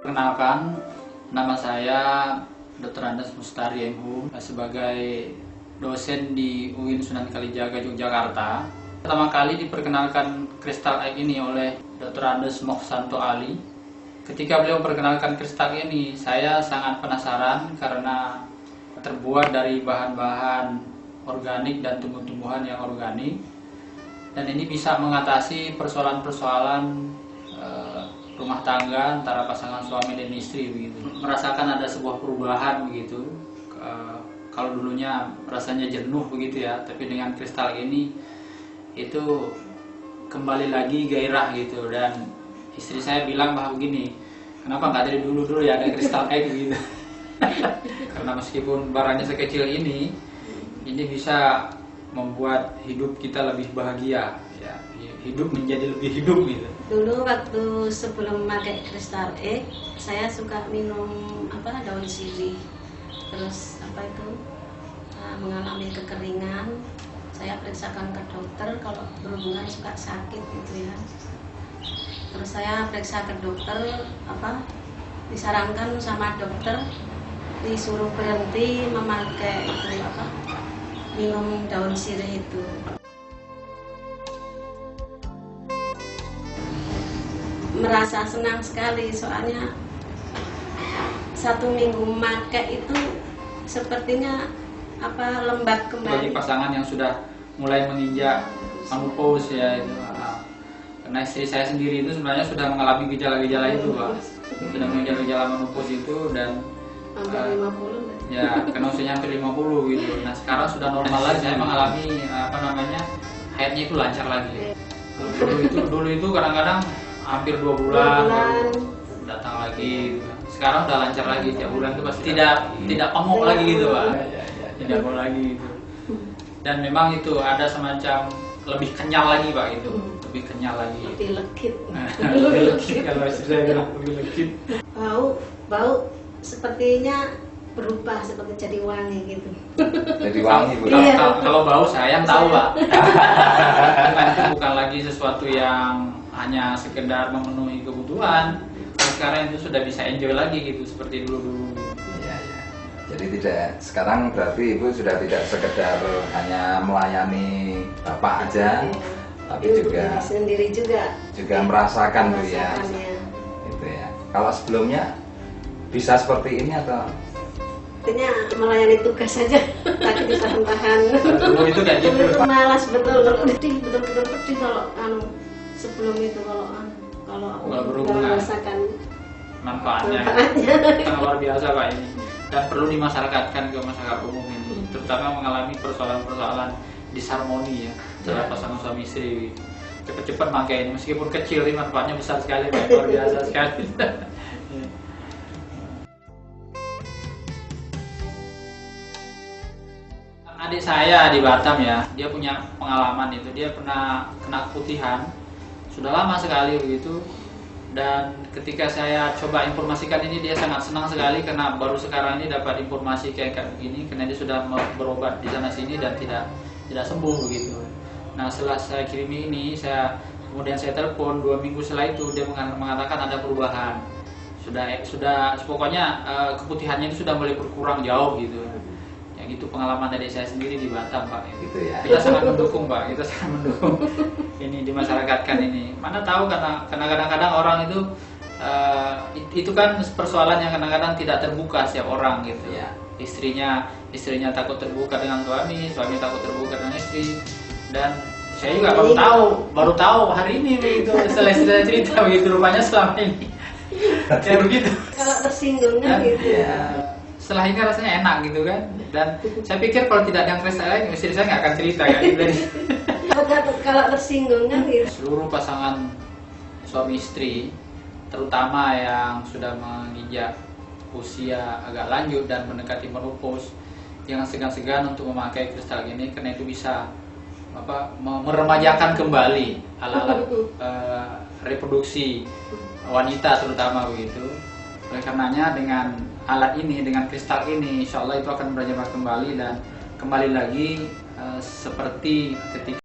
Perkenalkan, nama saya Dr. Andes Mustari MHum sebagai dosen di UIN Sunan Kalijaga, Yogyakarta. Pertama kali diperkenalkan kristal egg ini oleh Dr. Andes Mokhsanto Ali. Ketika beliau memperkenalkan kristal ini, saya sangat penasaran karena terbuat dari bahan-bahan organik dan tumbuh-tumbuhan yang organik. Dan ini bisa mengatasi persoalan-persoalan rumah tangga antara pasangan suami dan istri begitu. Merasakan ada sebuah perubahan begitu. Kalau dulunya rasanya jenuh begitu ya, tapi dengan kristal ini itu kembali lagi gairah gitu. Dan istri saya bilang bahwa begini, kenapa nggak dari dulu ya ada kristal egg gitu. Karena meskipun barangnya sekecil ini bisa membuat hidup kita lebih bahagia ya, hidup menjadi lebih hidup gitu. Dulu waktu sebelum memakai kristal egg, saya suka minum daun sirih. Terus mengalami kekeringan. Saya periksakan ke dokter kalau berhubungan suka sakit gitu ya. Terus saya periksa ke dokter, disarankan sama dokter disuruh berhenti memakai minum daun sirih itu. Merasa senang sekali soalnya 1 minggu memakai itu sepertinya lembab kembali. Bagi pasangan yang sudah mulai menginjak menopause ya itu, karena istri saya sendiri itu sebenarnya sudah mengalami gejala-gejala itu Pak, sudah mengalami gejala menopause itu dan hampir 50 ya karena usianya hampir 50 gitu. Nah sekarang sudah normal lagi, saya mengalami haidnya itu lancar lagi. Dulu itu kadang-kadang hampir 2 bulan baru datang lagi gitu. Sekarang udah lancar lagi, tiap bulan itu pasti tidak pemuk lagi gitu Pak. Tidak pemuk lagi gitu. Dan memang itu ada semacam lebih kenyal lagi Pak itu, lebih kenyal lagi. Lebih legit. Lebih legit kalau saya bilang lebih legit. Bau sepertinya berubah seperti jadi wangi gitu. Jadi wangi Bu. Iya. Kalau bau saya tahu Pak. Itu bukan lagi sesuatu yang hanya sekedar memenuhi kebutuhan. Sekarang itu sudah bisa enjoy lagi gitu seperti dulu. Iya. Jadi sekarang berarti Ibu sudah tidak sekedar hanya melayani Bapak aja, tapi juga sendiri juga merasakan Bu ya. Itu ya. Kalau sebelumnya bisa seperti ini atau? Artinya melayani tugas saja, tapi ditahan-tahan. Dulu itu kayak gitu. Malas betul-betul pedih kalau sebelum itu kalau aku berhubungan. merasakan manfaatnya. Sangat luar biasa Pak ini, dan perlu dimasyarakatkan ke masyarakat umum ini, terutama mengalami persoalan-persoalan disharmoni ya antara pasangan suami istri. Cepat-cepat pakai ini, meskipun kecil ini manfaatnya besar sekali Pak, luar biasa sekali. Adik saya di Batam ya, dia punya pengalaman itu, dia pernah kena keputihan sudah lama sekali begitu. Dan ketika saya coba informasikan ini, dia sangat senang sekali karena baru sekarang ini dapat informasi kayak begini, karena dia sudah berobat di sana sini dan tidak sembuh begitu. Nah setelah saya kirimi ini, kemudian saya telepon 2 minggu setelah itu, dia mengatakan ada perubahan. Sudah pokoknya keputihannya itu sudah mulai berkurang jauh gitu. Ya gitu pengalaman dari saya sendiri di Batam Pak. Gitu ya. Kita sangat mendukung Pak, kita sangat mendukung ini dimasyarakatkan ini. Mana tahu karena kadang-kadang orang itu kan persoalan yang kadang-kadang tidak terbuka setiap orang gitu ya. Istrinya takut terbuka dengan suami takut terbuka dengan istri. Dan saya juga baru tahu hari ini begitu, setelah cerita begitu, rupanya selama ini kayak begitu. Kalau tersinggung kan gitu. Ya. Setelah ini rasanya enak gitu kan. Dan saya pikir kalau tidak ada yang kristal lain, istri saya nggak akan cerita kan gitu. Kalau tersinggung kan gitu. Seluruh pasangan suami istri, terutama yang sudah menginjak usia agak lanjut dan mendekati menopause, jangan segan-segan untuk memakai kristal ini, karena itu bisa meremajakan kembali alat-alat reproduksi wanita terutama begitu. Oleh karenanya dengan alat ini, dengan kristal ini, insya Allah itu akan berjalan kembali dan kembali lagi seperti ketika